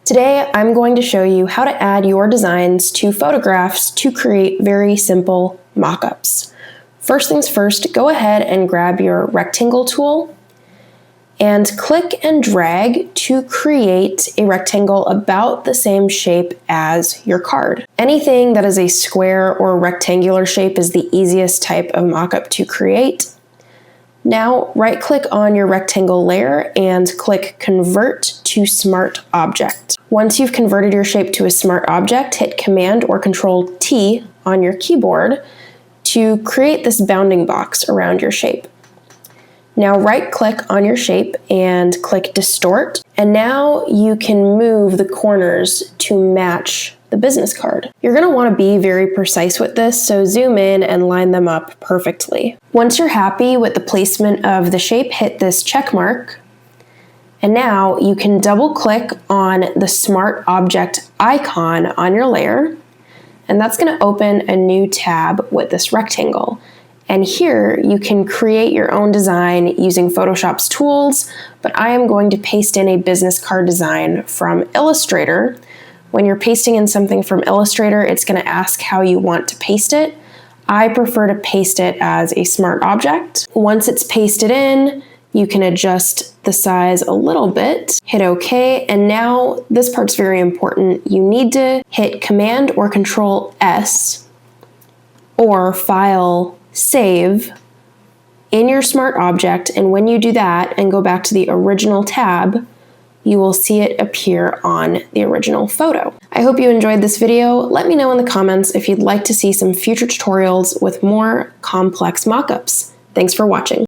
Today, I'm going to show you how to add your designs to photographs to create very simple mock-ups. First things first, go ahead and grab your rectangle tool and click and drag to create a rectangle about the same shape as your card. Anything that is a square or rectangular shape is the easiest type of mock-up to create. Now, right-click on your rectangle layer and click Convert to Smart Object. Once you've converted your shape to a smart object, hit Command or Control-T on your keyboard to create this bounding box around your shape. Now right-click on your shape and click Distort, and now you can move the corners to match the business card. You're going to want to be very precise with this, so zoom in and line them up perfectly. Once you're happy with the placement of the shape, hit this check mark, and now you can double-click on the Smart Object icon on your layer, and that's going to open a new tab with this rectangle. And here you can create your own design using Photoshop's tools, but I am going to paste in a business card design from Illustrator. When you're pasting in something from Illustrator, it's going to ask how you want to paste it. I prefer to paste it as a smart object. Once it's pasted in, you can adjust the size a little bit, hit OK, and now this part's very important. You need to hit Command or Control S or File Save in your smart object, and when you do that and go back to the original tab, you will see it appear on the original photo. I hope you enjoyed this video. Let me know in the comments if you'd like to see some future tutorials with more complex mockups. Thanks for watching.